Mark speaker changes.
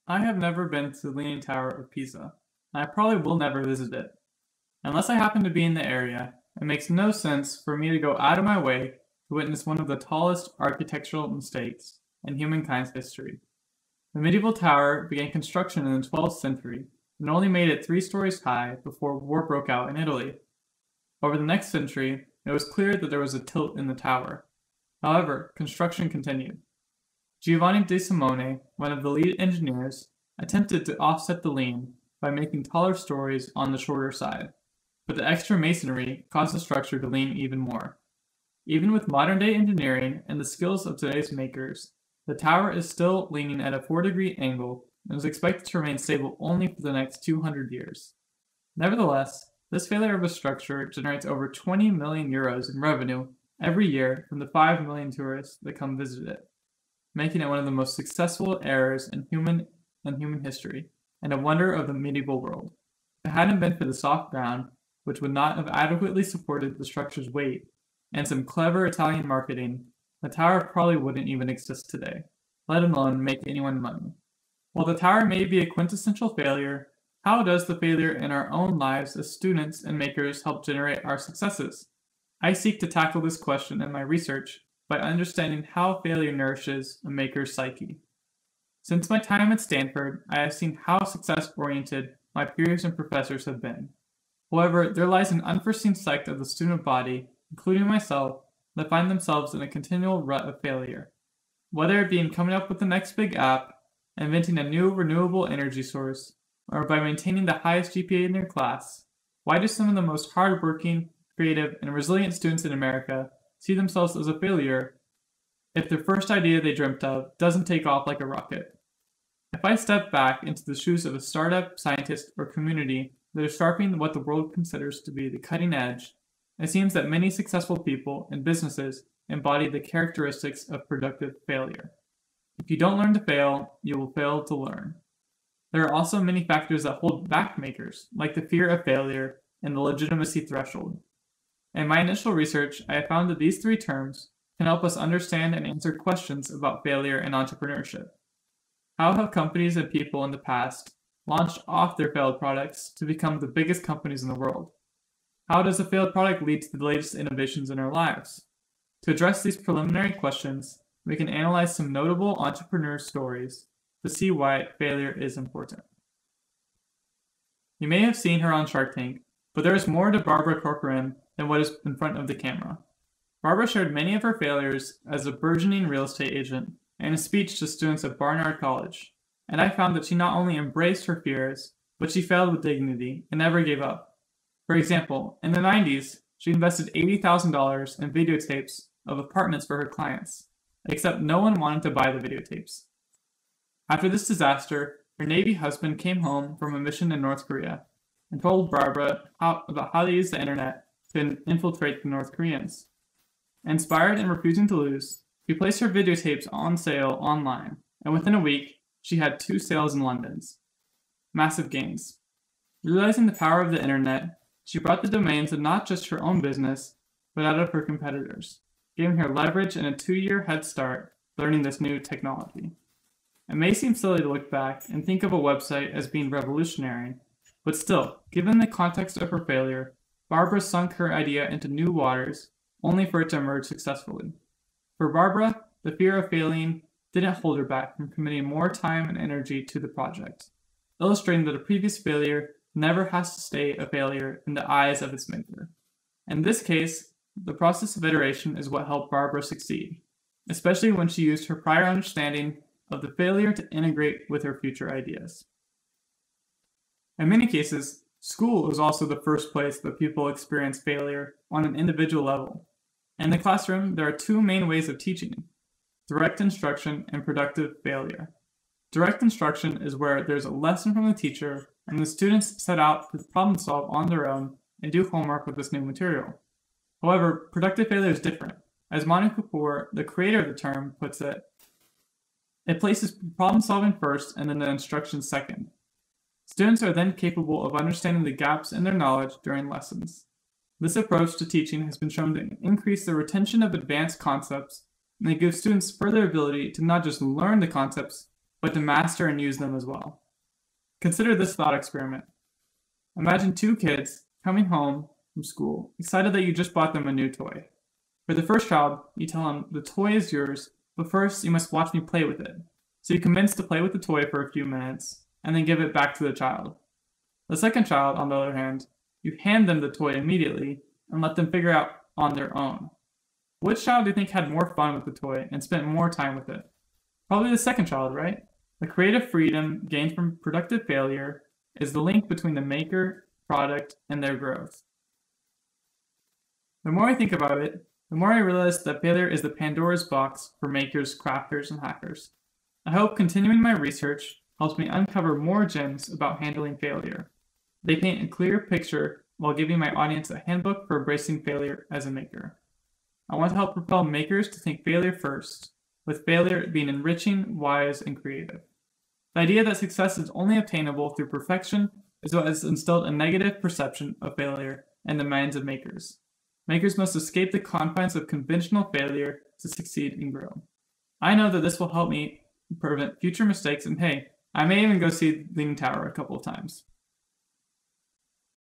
Speaker 1: I have never been to the Leaning Tower of Pisa, and I probably will never visit it. Unless I happen to be in the area, it makes no sense for me to go out of my way to witness one of the tallest architectural mistakes in humankind's history. The medieval tower began construction in the 12th century and only made it 3 stories high before war broke out in Italy. Over the next century, it was clear that there was a tilt in the tower. However, construction continued. Giovanni de Simone, one of the lead engineers, attempted to offset the lean by making taller stories on the shorter side, but the extra masonry caused the structure to lean even more. Even with modern-day engineering and the skills of today's makers, the tower is still leaning at a 4-degree angle and is expected to remain stable only for the next 200 years. Nevertheless, this failure of a structure generates over 20 million euros in revenue every year from the 5 million tourists that come visit it, making it one of the most successful errors in human history and a wonder of the medieval world. If it hadn't been for the soft ground, which would not have adequately supported the structure's weight, and some clever Italian marketing, the tower probably wouldn't even exist today, let alone make anyone money. While the tower may be a quintessential failure, how does the failure in our own lives as students and makers help generate our successes? I seek to tackle this question in my research by understanding how failure nourishes a maker's psyche. Since my time at Stanford, I have seen how success-oriented my peers and professors have been. However, there lies an unforeseen sect of the student body, including myself, that find themselves in a continual rut of failure. Whether it be in coming up with the next big app, inventing a new renewable energy source, or by maintaining the highest GPA in their class, why do some of the most hardworking, creative, and resilient students in America see themselves as a failure if their first idea they dreamt of doesn't take off like a rocket? If I step back into the shoes of a startup, scientist, or community that is sharpening what the world considers to be the cutting edge, it seems that many successful people and businesses embody the characteristics of productive failure. If you don't learn to fail, you will fail to learn. There are also many factors that hold back makers, like the fear of failure and the legitimacy threshold. In my initial research, I have found that these 3 terms can help us understand and answer questions about failure and entrepreneurship. How have companies and people in the past launched off their failed products to become the biggest companies in the world? How does a failed product lead to the latest innovations in our lives? To address these preliminary questions, we can analyze some notable entrepreneur stories to see why failure is important. You may have seen her on Shark Tank, but there is more to Barbara Corcoran than what is in front of the camera. Barbara shared many of her failures as a burgeoning real estate agent in a speech to students at Barnard College, and I found that she not only embraced her fears, but she failed with dignity and never gave up. For example, in the 90s, she invested $80,000 in videotapes of apartments for her clients, except no one wanted to buy the videotapes. After this disaster, her Navy husband came home from a mission in North Korea and told Barbara about how to use the internet to infiltrate the North Koreans. Inspired and refusing to lose, she placed her videotapes on sale online, and within a week, she had 2 sales in London's. Massive gains. Realizing the power of the internet, she brought the domains of not just her own business, but that of her competitors, giving her leverage and a 2-year head start learning this new technology. It may seem silly to look back and think of a website as being revolutionary, but still, given the context of her failure, Barbara sunk her idea into new waters, only for it to emerge successfully. For Barbara, the fear of failing didn't hold her back from committing more time and energy to the project, illustrating that a previous failure never has to stay a failure in the eyes of its maker. In this case, the process of iteration is what helped Barbara succeed, especially when she used her prior understanding of the failure to integrate with her future ideas. In many cases, school is also the first place that people experience failure on an individual level. In the classroom, there are 2 main ways of teaching: direct instruction and productive failure. Direct instruction is where there's a lesson from the teacher and the students set out to problem solve on their own and do homework with this new material. However, productive failure is different. As Monica Kapoor, the creator of the term, puts it, it places problem solving first and then the instructions second. Students are then capable of understanding the gaps in their knowledge during lessons. This approach to teaching has been shown to increase the retention of advanced concepts, and it gives students further ability to not just learn the concepts, but to master and use them as well. Consider this thought experiment. Imagine two kids coming home from school, excited that you just bought them a new toy. For the first child, you tell him, the toy is yours, but first you must watch me play with it. So you commence to play with the toy for a few minutes, and then give it back to the child. The second child, on the other hand, you hand them the toy immediately and let them figure out on their own. Which child do you think had more fun with the toy and spent more time with it? Probably the second child, right? The creative freedom gained from productive failure is the link between the maker, product, and their growth. The more I think about it, the more I realize that failure is the Pandora's box for makers, crafters, and hackers. I hope continuing my research helps me uncover more gems about handling failure. They paint a clear picture while giving my audience a handbook for embracing failure as a maker. I want to help propel makers to think failure first, with failure being enriching, wise, and creative. The idea that success is only obtainable through perfection is what has instilled a negative perception of failure in the minds of makers. Makers must escape the confines of conventional failure to succeed and grow. I know that this will help me prevent future mistakes, and hey, I may even go see Leaning Tower a couple of times.